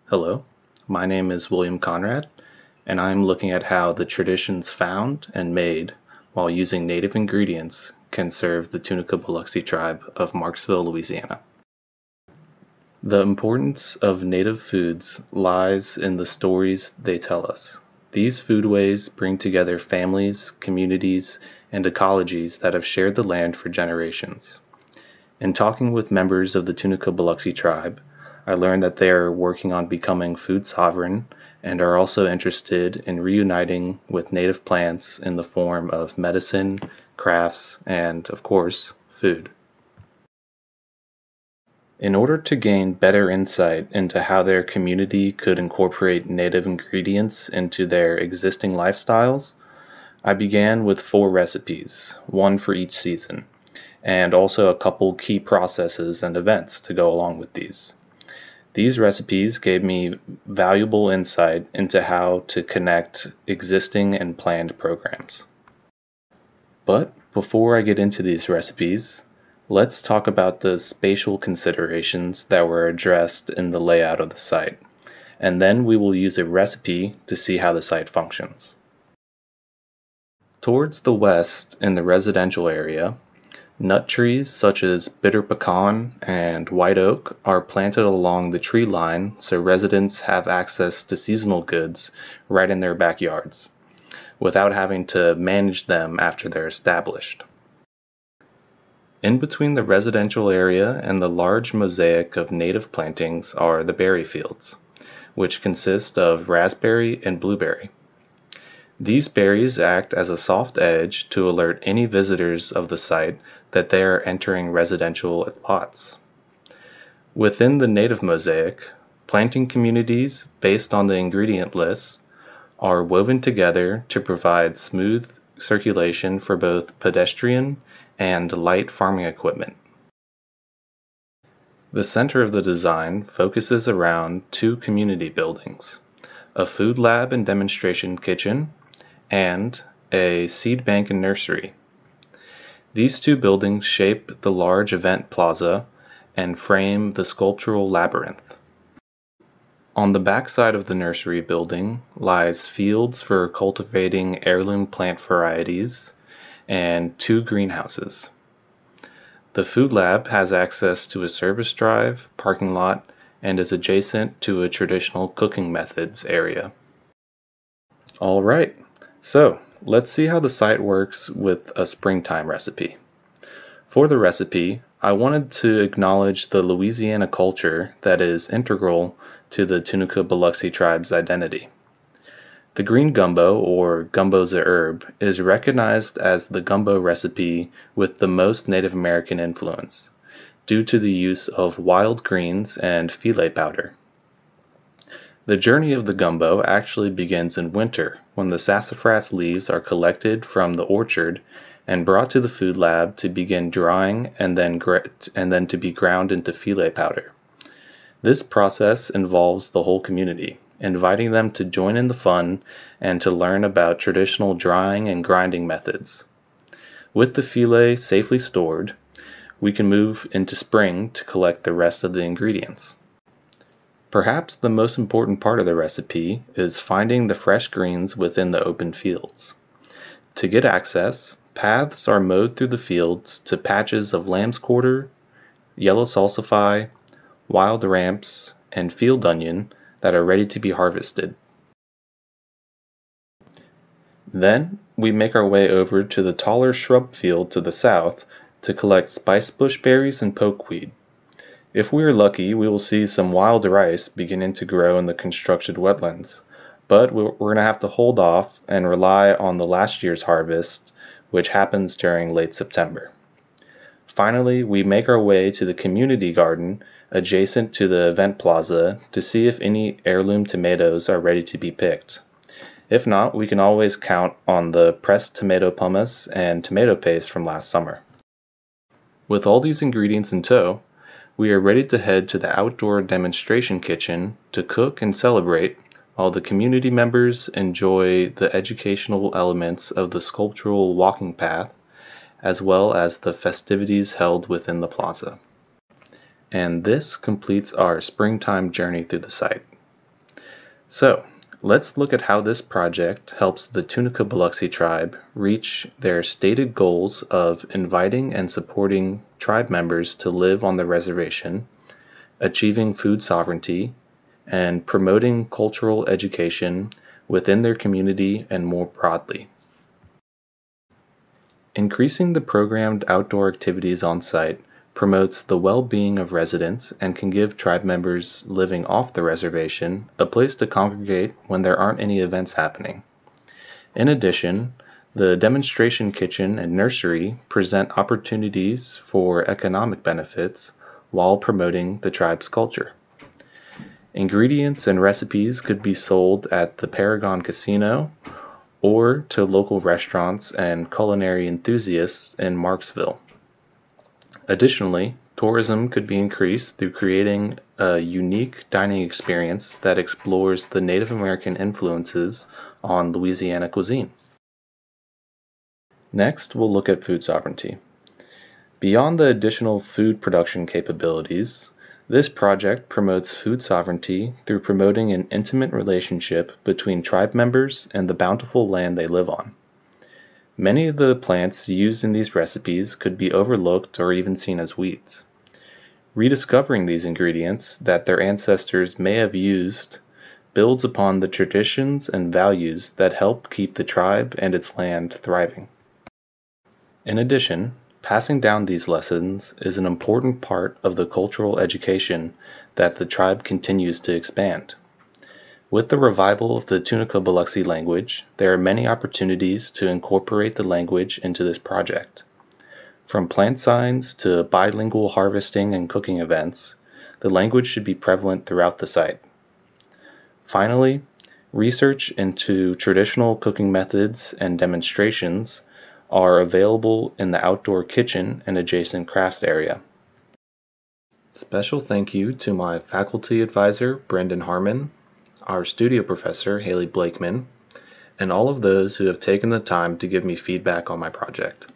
Hello, my name is William Conrad, and I'm looking at how the traditions found and made while using native ingredients can serve the Tunica Biloxi tribe of Marksville, Louisiana. The importance of native foods lies in the stories they tell us. These foodways bring together families, communities, and ecologies that have shared the land for generations. In talking with members of the Tunica Biloxi tribe, I learned that they are working on becoming food sovereign and are also interested in reuniting with native plants in the form of medicine, crafts, and, of course, food. In order to gain better insight into how their community could incorporate native ingredients into their existing lifestyles, I began with 4 recipes, one for each season, and also a couple key processes and events to go along with these. These recipes gave me valuable insight into how to connect existing and planned programs. But before I get into these recipes, let's talk about the spatial considerations that were addressed in the layout of the site, and then we will use a recipe to see how the site functions. Towards the west, in the residential area, nut trees such as bitter pecan and white oak are planted along the tree line so residents have access to seasonal goods right in their backyards, without having to manage them after they're established. In between the residential area and the large mosaic of native plantings are the berry fields, which consist of raspberry and blueberry. These berries act as a soft edge to alert any visitors of the site that they are entering residential lots. Within the native mosaic, planting communities based on the ingredient lists are woven together to provide smooth circulation for both pedestrian and light farming equipment. The center of the design focuses around 2 community buildings, a food lab and demonstration kitchen, and a seed bank and nursery. These 2 buildings shape the large event plaza and frame the sculptural labyrinth. On the back side of the nursery building lies fields for cultivating heirloom plant varieties and 2 greenhouses. The food lab has access to a service drive, parking lot, and is adjacent to a traditional cooking methods area. All right. So, let's see how the site works with a springtime recipe. For the recipe, I wanted to acknowledge the Louisiana culture that is integral to the Tunica Biloxi tribe's identity. The green gumbo, or gumbo's a herb, is recognized as the gumbo recipe with the most Native American influence, due to the use of wild greens and filet powder. The journey of the gumbo actually begins in winter, when the sassafras leaves are collected from the orchard and brought to the food lab to begin drying and then to be ground into filet powder. This process involves the whole community, inviting them to join in the fun and to learn about traditional drying and grinding methods. With the filet safely stored, we can move into spring to collect the rest of the ingredients. Perhaps the most important part of the recipe is finding the fresh greens within the open fields. To get access, paths are mowed through the fields to patches of lamb's quarter, yellow salsify, wild ramps, and field onion that are ready to be harvested. Then we make our way over to the taller shrub field to the south to collect spicebush berries and pokeweed. If we are lucky, we will see some wild rice beginning to grow in the constructed wetlands, but we're going to have to hold off and rely on the last year's harvest, which happens during late September. Finally, we make our way to the community garden adjacent to the event plaza to see if any heirloom tomatoes are ready to be picked. If not, we can always count on the pressed tomato pumice and tomato paste from last summer. With all these ingredients in tow, we are ready to head to the outdoor demonstration kitchen to cook and celebrate while the community members enjoy the educational elements of the sculptural walking path as well as the festivities held within the plaza. And this completes our springtime journey through the site. So, let's look at how this project helps the Tunica Biloxi tribe reach their stated goals of inviting and supporting tribe members to live on the reservation, achieving food sovereignty, and promoting cultural education within their community and more broadly. Increasing the programmed outdoor activities on site promotes the well-being of residents and can give tribe members living off the reservation a place to congregate when there aren't any events happening. In addition, the demonstration kitchen and nursery present opportunities for economic benefits while promoting the tribe's culture. Ingredients and recipes could be sold at the Paragon Casino or to local restaurants and culinary enthusiasts in Marksville. Additionally, tourism could be increased through creating a unique dining experience that explores the Native American influences on Louisiana cuisine. Next, we'll look at food sovereignty. Beyond the additional food production capabilities, this project promotes food sovereignty through promoting an intimate relationship between tribe members and the bountiful land they live on. Many of the plants used in these recipes could be overlooked or even seen as weeds. Rediscovering these ingredients that their ancestors may have used builds upon the traditions and values that help keep the tribe and its land thriving. In addition, passing down these lessons is an important part of the cultural education that the tribe continues to expand. With the revival of the Tunica Biloxi language, there are many opportunities to incorporate the language into this project. From plant signs to bilingual harvesting and cooking events, the language should be prevalent throughout the site. Finally, research into traditional cooking methods and demonstrations are available in the outdoor kitchen and adjacent crafts area. Special thank you to my faculty advisor, Brendan Harmon, our studio professor, Haley Blakeman, and all of those who have taken the time to give me feedback on my project.